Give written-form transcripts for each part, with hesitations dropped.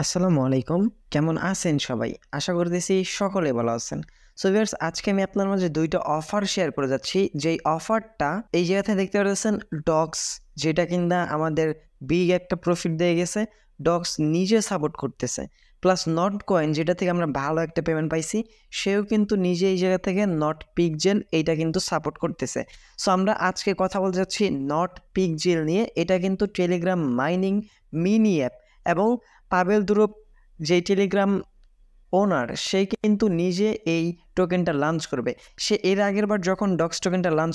আসসালামু আলাইকুম। কেমন আছেন সবাই? আশা করতেছি সকলে ভালো আছেন। সো ভিউয়ার্স, আজকে আমি আপনার মাঝে ২ টা অফার শেয়ার করে যাচ্ছি। যেই অফারটা এই জায়গাতে দেখতে পারতেছেন ডক্স, যেটা কিনা আমাদের বিগ একটা প্রফিট দিয়ে গেছে। ডক্স নিজে সাপোর্ট করতেছে। প্লাস নট কয়েন, যেটা থেকে আমরা ভালো একটা পেমেন্ট পাইছি, সেও কিন্তু নিজে এই জায়গা থেকে নট পিকজেল এইটা কিন্তু সাপোর্ট করতেছে। সো আমরা আজকে কথা বলতে যাচ্ছি নট পিকজেল নিয়ে। এটা কিন্তু টেলিগ্রাম মাইনিং মিনি অ্যাপ এবং পাবেল দুরুপ, যেই টেলিগ্রাম ওনার, সে কিন্তু নিজে এই টোকেনটা লঞ্চ করবে। সে এর আগের বার যখন ডক্স টোকেনটা লঞ্চ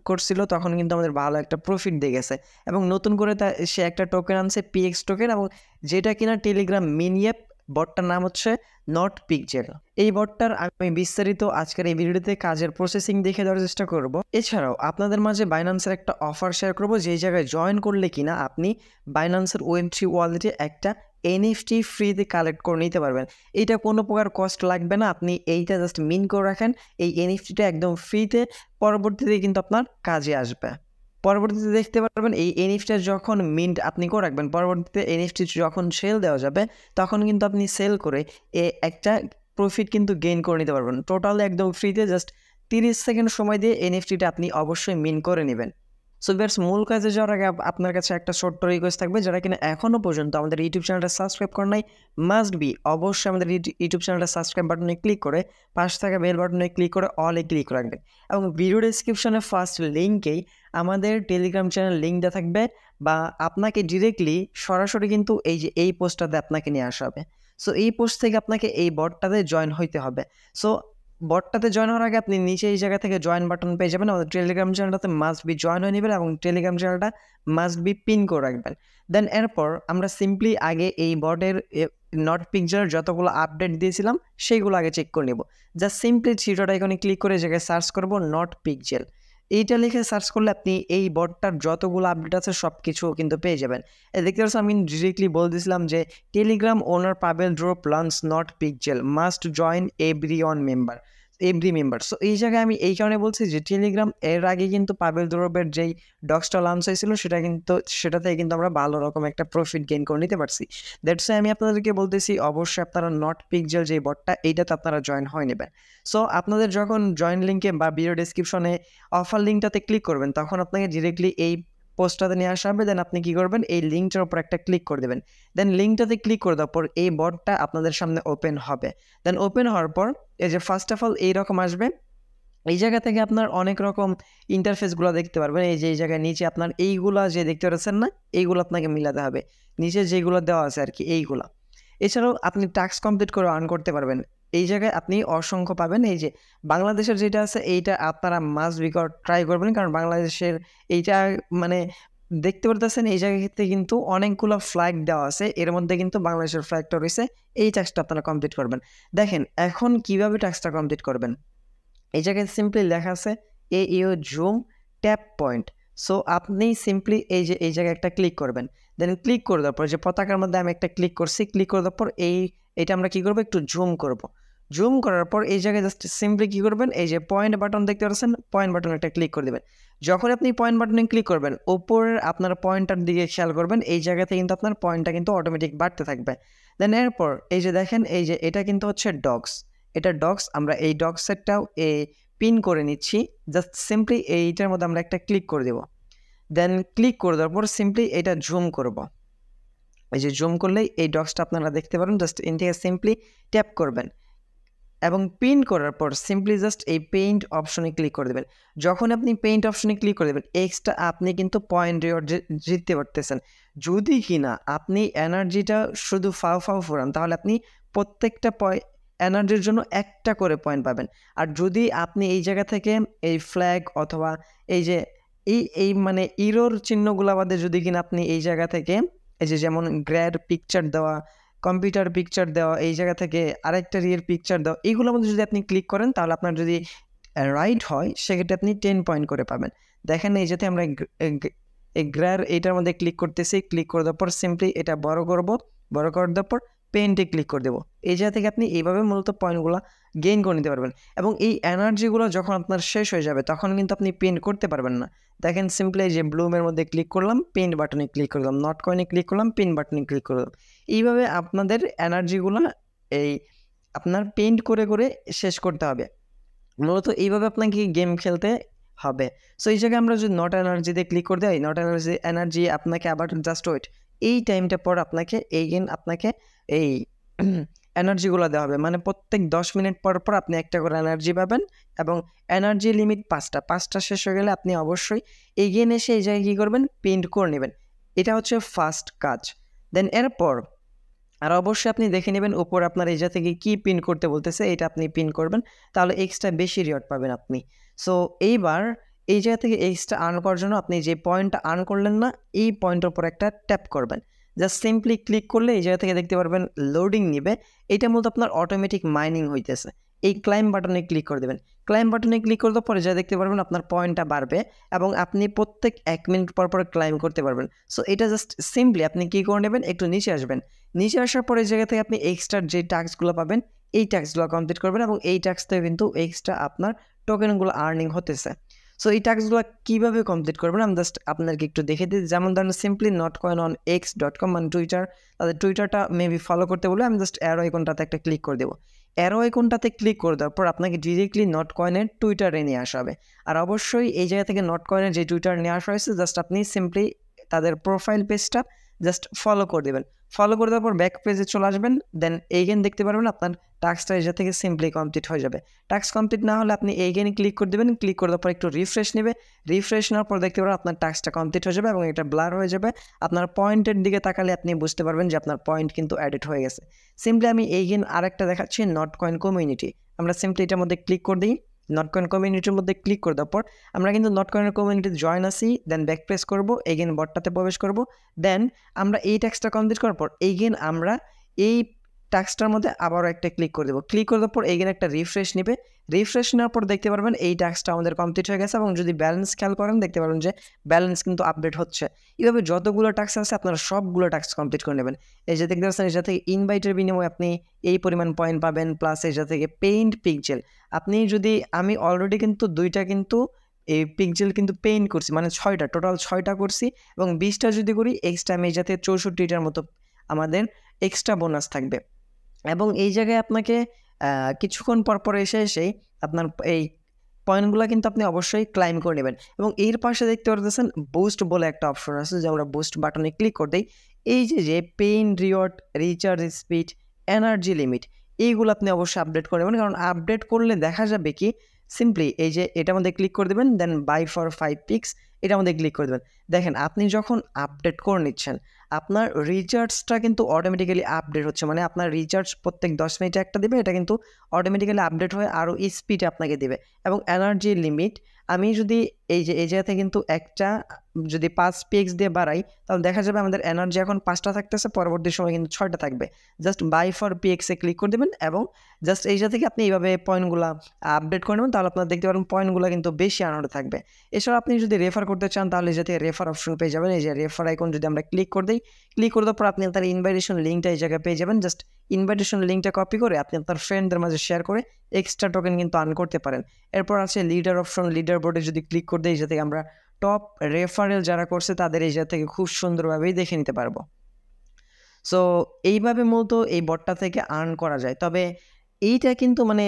করছিল তখন কিন্তু আমাদের ভালো একটা প্রফিট দিয়ে গেছে এবং নতুন করে সে একটা টোকেন আনছে পিএক্স টোকেন, এবং যেটা কিনা টেলিগ্রাম মিনি অ্যাপ। বটটার নাম হচ্ছে নট পিকজেল। এই বটটার আমি বিস্তারিত আজকের এই ভিডিওতে কাজের প্রসেসিং দেখে দেওয়ার চেষ্টা করব। এছাড়াও আপনাদের মাঝে বাইন্যান্সের একটা অফার শেয়ার করব, যেই জায়গায় জয়েন করলে কিনা আপনি বাইন্যান্সের Web3 ওয়ালেটে একটা এনএফটি ফ্রিতে কালেক্ট করে নিতে পারবেন। এইটা কোনো প্রকার কস্ট লাগবে না। আপনি এইটা জাস্ট মিন করে রাখেন, এই এনএফটিটা একদম ফ্রিতে পরবর্তীতে কিন্তু আপনার কাজে আসবে। পরবর্তীতে দেখতে পারবেন এই এনএফটিটা যখন মিন্ট আপনি করে রাখবেন, পরবর্তীতে এনএফটি যখন সেল দেওয়া যাবে তখন কিন্তু আপনি সেল করে একটা প্রফিট কিন্তু গেইন করে নিতে পারবেন। টোটালি একদম ফ্রিতে, জাস্ট 30 সেকেন্ড সময় দিয়ে এনএফটিটা আপনি অবশ্যই মিন করে নেবেন। সো ভিউয়ার্স, মূল কাজে যাওয়ার আগে আপনার কাছে একটা ছোট্ট রিকোয়েস্ট থাকবে, যারা কিনা এখনও পর্যন্ত আমাদের ইউটিউব চ্যানেলটা সাবস্ক্রাইব করেন নাই, মাস্ট বি অবশ্যই আমাদের ইউটিউব চ্যানেলটা সাবস্ক্রাইব বাটনে ক্লিক করে পাশে থাকা বেল বাটনে ক্লিক করে অলে ক্লিক রাখবেন। এবং ভিডিও ডেসক্রিপশনে ফার্স্ট লিঙ্কেই আমাদের টেলিগ্রাম চ্যানেল লিঙ্ক দেওয়া থাকবে, বা আপনাকে ডিরেক্টলি সরাসরি কিন্তু এই পোস্টটাতে আপনাকে নিয়ে আসা হবে। সো এই পোস্ট থেকে আপনাকে এই বটটাতে জয়েন হইতে হবে। সো বটটাতে জয়েন হওয়ার আগে আপনি নিচে এই জায়গা থেকে জয়েন বাটন পেয়ে যাবেন। আমাদের টেলিগ্রাম চ্যানেলটাতে মাস্ট বি জয়েন হয়ে নেবেন এবং টেলিগ্রাম চ্যানেলটা মাস্ট বি পিন করে রাখবেন। দেন এরপর আমরা সিম্পলি আগে এই বটের নট পিকচার যতগুলো আপডেট দিয়েছিলাম সেইগুলো আগে চেক করে নেব। জাস্ট সিম্পলি থ্রিডট আইকনে ক্লিক করে জায়গায় সার্চ করব নট পিকজেল। এইটা লিখে সার্চ করলে আপনি এই বটটার যতগুলো আপডেট আছে সব কিছু কিন্তু পেয়ে যাবেন। দেখতে পাচ্ছেন আমি ডিরেক্টলি বলে দিয়েছিলাম যে Telegram owner Pavel drop launch not pixel, must join every member. So এই জায়গায় আমি এই কারণে বলছি যে টেলিগ্রাম এর আগে কিন্তু পাবেল ড্রপের যেই ডক্সটা লঞ্চ হয়েছিল সেটাতে কিন্তু আমরা ভালো রকম একটা প্রফিট গেইন করে নিতে পারছি। দ্যাটস ওয়াই আমি আপনাদেরকে বলতেছি অবশ্যই আপনারা নট পিকজেল যে বটটা, এইটাতে আপনারা জয়েন হয়ে নেবেন। সো আপনাদের যখন জয়েন লিঙ্কে বা ভিডিও ডেসক্রিপশনে অফার লিঙ্কটাতে ক্লিক করবেন তখন আপনাকে ডিরেক্টলি এই পোস্টটাতে নিয়ে আসা হবে। দেন আপনি কী করবেন, এই লিঙ্কটার উপর একটা ক্লিক করে দেবেন। দেন লিঙ্কটাতে ক্লিক করে দেওয়ার পর এই বটটা আপনাদের সামনে ওপেন হবে। দেন ওপেন হওয়ার পর এই যে ফার্স্ট অফ অল এইরকম আসবে। এই জায়গা থেকে আপনার অনেক রকম ইন্টারফেসগুলো দেখতে পারবেন। এই জায়গায় নিচে আপনার এইগুলা যে দেখতে পাচ্ছেন না, এইগুলো আপনাকে মিলাতে হবে নিচে যেগুলো দেওয়া আছে আর কি, এইগুলা। এছাড়াও আপনি টাস্ক কমপ্লিট করে আর্ন করতে পারবেন। এই জায়গায় আপনি অসংখ্য পাবেন। এই যে বাংলাদেশের যেটা আছে এইটা আপনারা মাস্ট বি ট্রাই করবেন, কারণ বাংলাদেশের এইটা মানে দেখতে পারতেছেন এই জায়গা ক্ষেত্রে কিন্তু অনেকগুলো ফ্ল্যাগ দেওয়া আছে, এর মধ্যে কিন্তু বাংলাদেশের ফ্ল্যাগটা রয়েছে। এই টাস্কটা আপনারা কমপ্লিট করবেন। দেখেন এখন কিভাবে টাস্কটা কমপ্লিট করবেন। এই জায়গায় সিম্পলি লেখা আছে you zoom tap point. So আপনি সিম্পলি এই জায়গায় একটা ক্লিক করবেন। দেন ক্লিক করে দেওয়ার পর যে পতাকার মধ্যে আমি একটা ক্লিক করছি, ক্লিক করে দেওয়ার পর এটা আমরা কী করবো, একটু জুম করব। জুম করার পর এই জায়গায় জাস্ট সিম্পলি কী করবেন, এই যে পয়েন্ট বাটন দেখতে পাচ্ছেন, পয়েন্ট বাটন একটা ক্লিক করে দেবেন। যখন আপনি পয়েন্ট বাটনে ক্লিক করবেন ওপরের আপনার পয়েন্টটার দিকে খেয়াল করবেন, এই জায়গাতে কিন্তু আপনার পয়েন্টটা কিন্তু অটোমেটিক বাড়তে থাকবে। দেন এরপর এই যে দেখেন, এই যে এটা কিন্তু হচ্ছে ডগস, এটা ডগস। আমরা এই ডগসেরটাও পিন করে নিচ্ছি। জাস্ট সিম্পলি এইটার মধ্যে আমরা একটা ক্লিক করে দেব। দেন ক্লিক করে দেওয়ার পর সিম্পলি এটা জুম করব। এই যে জুম করলেই এই ডগসটা আপনারা দেখতে পারেন। জাস্ট এন থেকে সিম্পলি ট্যাপ করবেন এবং পিন করার পর সিম্পলি জাস্ট এই পেইন্ট অপশনে ক্লিক করে দেবেন। যখন আপনি পেইন্ট অপশনে ক্লিক করে দেবেন এক্সট্রা আপনি কিন্তু পয়েন্ট রিওয়ার্ড জিততে পারতেছেন। যদি কিনা আপনি এনার্জিটা শুধু ফাও ফুরান তাহলে আপনি প্রত্যেকটা এনার্জির জন্য একটা করে পয়েন্ট পাবেন। আর যদি আপনি এই জায়গা থেকে এই ফ্ল্যাগ অথবা এই যে এই মানে ইরোর চিহ্নগুলো বাদে যদি কিনা আপনি এই জায়গা থেকে এই যে যেমন গ্র্যাড পিকচার দেওয়া, কম্পিউটার পিকচার দেওয়া, এই জায়গা থেকে আরেকটা রিয়েল পিকচার দেওয়া, এইগুলোর মধ্যে যদি আপনি ক্লিক করেন তাহলে আপনার যদি রাইট হয় সেক্ষেত্রে আপনি 10 পয়েন্ট করে পাবেন। দেখেন এই যাতে আমরা এই গ্র্যার এইটার মধ্যে ক্লিক করতেছি, ক্লিক করে দেওয়ার পর সিম্পলি এটা বড় করব। বড় করে দেওয়ার পর পেইন্টে ক্লিক করে দেবো। এই জায়গা থেকে আপনি এইভাবে মূলত পয়েন্টগুলো গেইন করে নিতে পারবেন এবং এই এনার্জিগুলো যখন আপনার শেষ হয়ে যাবে তখন কিন্তু আপনি পেইন্ট করতে পারবেন না। দেখেন সিম্পলি যে ব্লুমের মধ্যে ক্লিক করলাম, পেইন্ট বাটনে ক্লিক করলাম, নট কয়েনে ক্লিক করলাম, পেইন্ট বাটনে ক্লিক করলাম। এইভাবে আপনাদের এনার্জিগুলো এই আপনার পেইন্ট করে করে শেষ করতে হবে। মূলত এইভাবে আপনাকে গেম খেলতে হবে। সো এই জায়গায় আমরা যদি নট এনার্জিতে ক্লিক করে দেই, নট এনার্জি আপনাকে আবার জাস্ট ওয়েট, এই টাইমটা পর আপনাকে আপনাকে এই এনার্জিগুলো দেওয়া হবে। মানে প্রত্যেক 10 মিনিট পর পর আপনি একটা করে এনার্জি পাবেন এবং এনার্জি লিমিট 5টা শেষ হয়ে গেলে আপনি অবশ্যই এগেইন এসে এই জায়গায় কী করবেন, পেইন্ট করে নেবেন। এটা হচ্ছে ফার্স্ট কাজ। দেন এরপর আর অবশ্যই আপনি দেখে নেবেন উপর আপনার এই জায়গা থেকে কী পিন করতে বলতেছে, এটা আপনি পিন করবেন, তাহলে এক্সট্রা বেশি রিওয়ার্ড পাবেন আপনি। সো এইবার এই জায়গা থেকে এক্সট্রা আর্ন করার জন্য আপনি যে পয়েন্টটা আর্ন করলেন না, এই পয়েন্টের উপর একটা ট্যাপ করবেন। জাস্ট সিম্পলি ক্লিক করলে এই জায়গা থেকে দেখতে পারবেন লোডিং নিবে। এটা মূলত আপনার অটোমেটিক মাইনিং হইতেছে। এই ক্লাইম বাটনে ক্লিক করে দেবেন। ক্লাইম বাটনে ক্লিক করে দেওয়ার পরে যা দেখতে পারবেন আপনার পয়েন্টটা বাড়বে এবং আপনি প্রত্যেক 1 মিনিট পর পর ক্লাইম করতে পারবেন। সো এটা জাস্ট সিম্পলি আপনি কী করে নেবেন, একটু নিচে আসবেন। নিচে আসার পরে এই জায়গা থেকে আপনি এক্সট্রা যে টাস্কগুলো পাবেন এই টাস্কগুলো কমপ্লিট করবেন এবং এই টাস্ক থেকে কিন্তু এক্সট্রা আপনার টোকেনগুলো আর্নিং হতেছে। সো এই টাস্কগুলো কীভাবে কমপ্লিট করবেন আমি জাস্ট আপনাকে একটু দেখে দিই। যেমন ধরেন সিম্পলি notcoin.on x.com মানে টুইটার, তাদের টুইটারটা মেবি ফলো করতে বলে আমি জাস্ট অ্যারো আইকনটাতে একটা ক্লিক করে দেবো। অ্যারো আইকনটাতে ক্লিক করে দেওয়ার পর আপনাকে ডিরেক্টলি নটকয়েনের টুইটারে নিয়ে আসা হবে। আর অবশ্যই এই জায়গা থেকে নটকয়েনের যে টুইটার নিয়ে আসা হয়েছে জাস্ট আপনি সিম্পলি তাদের প্রোফাইল পেজটা জাস্ট ফলো করে দেবেন। ফলো করে দেওয়ার পর ব্যাক পেজে চলে আসবেন। দেন এইগেন দেখতে পারবেন আপনার টাস্কটা এই জায়গা থেকে সিম্পলি কমপ্লিট হয়ে যাবে। টাস্ক কমপ্লিট না হলে আপনি এইগেনে ক্লিক করে দেবেন। ক্লিক করে দেওয়ার পর একটু রিফ্রেশ নেবে। রিফ্রেশ নেওয়ার পর দেখতে পারবেন আপনার টাস্কটা কমপ্লিট হয়ে যাবে এবং এটা ব্লার হয়ে যাবে। আপনার পয়েন্টের দিকে তাকালে আপনি বুঝতে পারবেন যে আপনার পয়েন্ট কিন্তু অ্যাডেড হয়ে গেছে। সিম্পলি আমি এইগেন আরেকটা দেখাচ্ছি, নটকয়েন কমিউনিটি। আমরা সিম্পলি এটার মধ্যে ক্লিক করে দিই। নটকয়েন কমিউনিটির মধ্যে ক্লিক করে দেওয়ার পর আমরা কিন্তু নটকয়েনের কমিউনিটিতে জয়েন আসি। দেন ব্যাক প্রেস করবো, এগেন বটটাতে প্রবেশ করব। দেন আমরা এই টাস্কটা কমপ্লিট করার পর এগেন আমরা এই টাস্কটার মধ্যে আবারও একটা ক্লিক করে দেবো। ক্লিক করে দেওয়ার পর এগেন একটা রিফ্রেশ নেবে। রিফ্রেশ নেওয়ার পর দেখতে পারবেন এই টাস্কটা আমাদের কমপ্লিট হয়ে গেছে এবং যদি ব্যালেন্স খেয়াল করেন দেখতে পারবেন যে ব্যালেন্স কিন্তু আপডেট হচ্ছে। এইভাবে যতগুলো টাস্ক আছে আপনারা সবগুলো টাস্ক কমপ্লিট করে নেবেন। এই যে দেখতে পাচ্ছেন এই জায়গা থেকে ইনভাইটের বিনিময়ে আপনি এই পরিমাণ পয়েন্ট পাবেন, প্লাস এই জায়গা থেকে পেইন্ট পিকজেল। আপনি যদি আমি অলরেডি কিন্তু 2টা কিন্তু এই পিকজেল কিন্তু পেইন্ট করছি, মানে 6টা টোটাল 6টা করছি এবং 20টা যদি করি এক্সট্রা আমি এই যাতে 64টার মতো আমাদের এক্সট্রা বোনাস থাকবে। এবং এই জায়গায় আপনাকে কিছুক্ষণ পর এসেই আপনার এই পয়েন্টগুলো কিন্তু আপনি অবশ্যই ক্লাইম করে নেবেন এবং এর পাশে দেখতে পারতেছেন বুস্ট বলে একটা অপশন আছে, যে আমরা বুস্ট বাটনে ক্লিক করে দিই। এই যে pain reward, recharge speed, energy limit, এইগুলো আপনি অবশ্যই আপডেট করে নেবেন। কারণ আপডেট করলে দেখা যাবে কি সিম্পলি এই যে এটার মধ্যে ক্লিক করে দেবেন, দেন বাই ফর 5 পিক্স এটার মধ্যে ক্লিক করে দেবেন। দেখেন আপনি যখন আপডেট করে নিচ্ছেন আপনার রিচার্জটা কিন্তু অটোমেটিক্যালি আপডেট হচ্ছে, মানে আপনার রিচার্জ প্রত্যেক 10 মিনিটে একটা দেবে, এটা কিন্তু অটোমেটিক্যালি আপডেট হয়ে আরও স্পিড আপনাকে দেবে। এবং এনার্জি লিমিট আমি যদি এই জায়গাতে কিন্তু একটা যদি 5 পিক্স দিয়ে বাড়াই তাহলে দেখা যাবে আমাদের এনার্জি এখন 5টা থাকতেছে, পরবর্তী সময় কিন্তু 6টা থাকবে। জাস্ট বাই ফর পিএক্সে ক্লিক করে দেবেন এবং জাস্ট এই জায়গা থেকে আপনি এইভাবে পয়েন্টগুলো আপডেট করে নেবেন, তাহলে আপনার দেখতে পারেন পয়েন্টগুলো কিন্তু বেশি আনানো থাকবে। এছাড়া আপনি যদি রেফার করতে চান তাহলে এই জায়গায় রেফার অপশন পেয়ে যাবেন। এই যে রেফার আইকন যদি আমরা ক্লিক করে দিই, ক্লিক করে দেওয়ার পর আপনি তার ইনভাইটেশন লিঙ্কটা এই জায়গায় পেয়ে যাবেন। জাস্ট ইনভাইটেশন লিঙ্কটা কপি করে আপনি আপনার ফ্রেন্ডদের মাঝে শেয়ার করে এক্সট্রা টোকেন কিন্তু আর্ন করতে পারেন। এরপর আছে লিডার অপশন, লিডার বোর্ডে যদি ক্লিক করে দিই এই জায়গা থেকে আমরা টপ রেফারেল যারা করছে তাদের এই জায়গা থেকে খুব সুন্দরভাবেই দেখে নিতে পারবো। সো এইভাবে মূলত এই বটটা থেকে আর্ন করা যায়। তবে এইটা কিন্তু মানে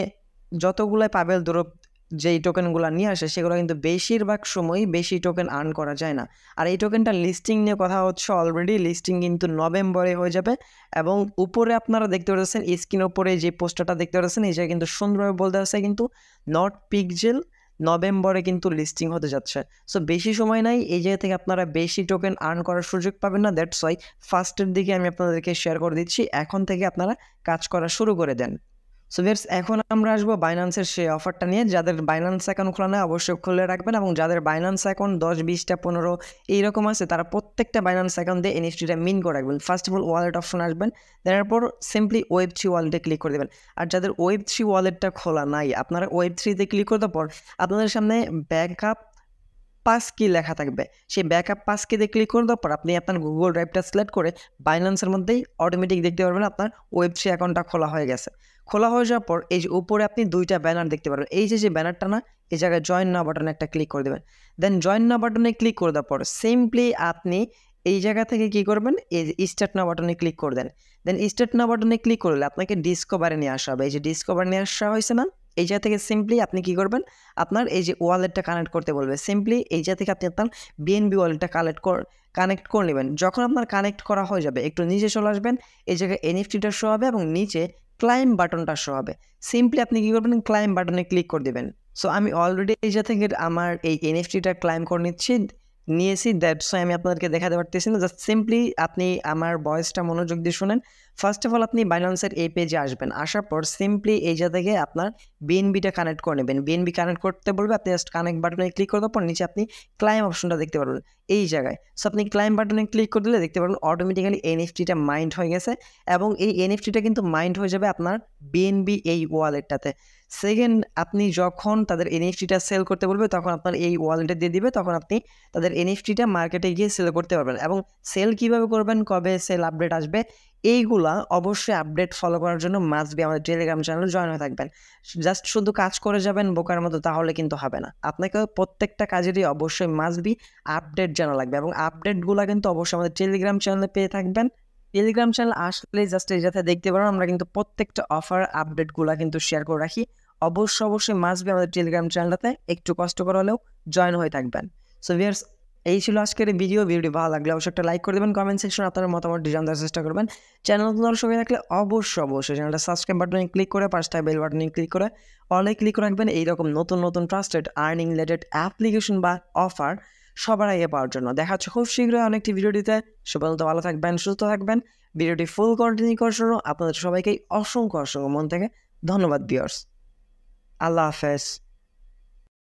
যতগুলাই পাবেল ধরো যেই টোকেনগুলো নিয়ে আসে সেগুলো কিন্তু বেশিরভাগ সময়ই বেশি টোকেন আর্ন করা যায় না। আর এই টোকেনটা লিস্টিং নিয়ে কথা হচ্ছে, অলরেডি লিস্টিং কিন্তু নভেম্বরে হয়ে যাবে। এবং উপরে আপনারা দেখতে পাচ্ছেন স্ক্রিনের উপরে যে পোস্টারটা দেখতে পাচ্ছেন এই জায়গায় কিন্তু সুন্দরভাবে বলতে আছে কিন্তু নট পিকজেল নভেম্বরে কিন্তু লিস্টিং হতে যাচ্ছে। সো বেশি সময় নাই, এই জায়গা থেকে আপনারা বেশি টোকেন আর্ন করার সুযোগ পাবেন না। দ্যাটস ওয়াই ফার্স্টের দিকে আমি আপনাদেরকে শেয়ার করে দিচ্ছি, এখন থেকে আপনারা কাজ করা শুরু করে দেন। সো ভিউয়ার্স এখন আমরা আসবো বাইন্যান্সের সেই অফারটা নিয়ে। যাদের বাইন্যান্স অ্যাকাউন্ট খোলা নেই অবশ্যই খুলে রাখবেন এবং যাদের বাইন্যান্স অ্যাকাউন্ট 10, 20টা, 15 এইরকম আছে তারা প্রত্যেকটা বাইন্যান্স অ্যাকাউন্ট দিয়ে এনএফটিটা মিন করে রাখবেন। First of all wallet option আসবেন, তারপর সিম্পলি Web3 ওয়ালেটে ক্লিক করে দেবেন। আর যাদের Web3 ওয়ালেটটা খোলা নাই আপনারা Web3তে ক্লিক করার পর আপনাদের সামনে ব্যাকআপ পাস কি লেখা থাকবে, সেই ব্যাকআপ পাস কিতে ক্লিক করে দেওয়ার পর আপনি আপনার গুগল ড্রাইভটা সিলেক্ট করে বাইন্যান্সের মধ্যেই অটোমেটিক দেখতে পারবেন আপনার ওয়েব3 অ্যাকাউন্টটা খোলা হয়ে গেছে। খোলা হয়ে যাওয়ার পর এই যে উপরে আপনি দুইটা ব্যানার দেখতে পারবেন, এই যে ব্যানারটা না, এই জায়গায় জয়েন নাও বাটনে একটা ক্লিক করে দেবেন। দেন জয়েন নাও বাটনে ক্লিক করে দেওয়ার পর সিম্পলি আপনি এই জায়গা থেকে কি করবেন, এই যে স্টার্ট নাও বাটনে ক্লিক করে দেন। দেন স্টার্ট নাও বাটনে ক্লিক করলে আপনাকে ডিসকভারে নিয়ে আসা হবে। এই যে ডিসকভার নিয়ে আসা হয়েছে না, এই জায়গা থেকে সিম্পলি আপনি কি করবেন, আপনার এই যে ওয়ালেটটা কানেক্ট করতে বলবে, সিম্পলি এই জায়গা থেকে আপনি আপনার বিএনবি ওয়ালেটটা কানেক্ট করে নেবেন। যখন আপনার কানেক্ট করা হয়ে যাবে একটু নিচে চলে আসবেন, এই জায়গায় এনএফটিটা শো হবে এবং নিচে ক্লাইম বাটনটা শো হবে। সিম্পলি আপনি কি করবেন, ক্লাইম বাটনে ক্লিক করে দেবেন। সো আমি অলরেডি এই জায়গা থেকে আমার এই এনএফটিটা ক্লাইম করে নিয়েছি, দ্যাটস ওয়াই আমি আপনাদেরকে দেখাতে পারতেছি না। জাস্ট সিম্পলি আপনি আমার ভয়েসটা মনোযোগ দিয়ে শুনেন। ফার্স্ট অফ অল আপনি বাইন্যান্সের এই পেজে আসবেন, আসার পর সিম্পলি এই জায়গা থেকে আপনার বিএনবিটা কানেক্ট করে নেবেন। বিএনবি কানেক্ট করতে বলবে, আপনি জাস্ট কানেক্ট বাটনে ক্লিক করে দেওয়ার পর নিচে আপনি ক্লাইম অপশনটা দেখতে পারবেন এই জায়গায়। সো আপনি ক্লাইম বাটনে ক্লিক করে দিলে দেখতে পারবেন অটোমেটিক্যালি এনএফটিটা মাইন্ড হয়ে গেছে এবং এই এনএফটিটা কিন্তু মাইন্ড হয়ে যাবে আপনার বিএনবি এই ওয়ালেটটাতে। সেকেন্ড, আপনি যখন তাদের এনএফটিটা সেল করতে বলবে তখন আপনার এই ওয়ালেটে দিয়ে দিবে, তখন আপনি তাদের এনএফটিটা মার্কেটে গিয়ে সেল করতে পারবেন। এবং সেল কিভাবে করবেন, কবে সেল আপডেট আসবে, এইগুলা অবশ্যই আপডেট ফলো করার জন্য মাস্ট বি আমাদের টেলিগ্রাম চ্যানেলে জয়েন হয়ে থাকবেন। জাস্ট শুধু কাজ করে যাবেন বোকার মতো, তাহলে কিন্তু হবে না। আপনাকে প্রত্যেকটা কাজেরই অবশ্যই মাস্ট বি আপডেট জানা লাগবে এবং আপডেটগুলো কিন্তু অবশ্যই আমাদের টেলিগ্রাম চ্যানেলে পেয়ে থাকবেন। টেলিগ্রাম চ্যানেল আসলে জাস্ট এই যাতে দেখতে পারেন, আমরা কিন্তু প্রত্যেকটা অফার আপডেটগুলো কিন্তু শেয়ার করে রাখি। অবশ্যই মাস্ট বি আমাদের টেলিগ্রাম চ্যানেলটাতে একটু কষ্ট করে হলেও জয়েন হয়ে থাকবেন। সো ভিউয়ার্স, এই ছিল আজকের ভিডিওটি ভালো লাগলে অবশ্যই একটা লাইক করে দেবেন, কমেন্ট সেকশনে আপনার মতামত জানার চেষ্টা করবেন। চ্যানেল নতুন দর্শক হয়ে থাকলে অবশ্যই চ্যানেলটা সাবস্ক্রাইব বাটনে ক্লিক করে পাঁচটা বেল বাটনে ক্লিক করে অলে ক্লিক করে রাখবেন এইরকম নতুন ট্রাস্টেড আর্নিং রিলেটেড অ্যাপ্লিকেশন বা অফার সবার আগে পাওয়ার জন্য। দেখা হচ্ছে খুব শীঘ্রই অনেকটি ভিডিওটিতে। সবাই ভালো থাকবেন, সুস্থ থাকবেন। ভিডিওটি ফুল কন্টিনিউ করার জন্য আপনাদের সবাইকে অসংখ্য মন থেকে ধন্যবাদ ভিউয়ার্স। আল্লাহ হাফেজ।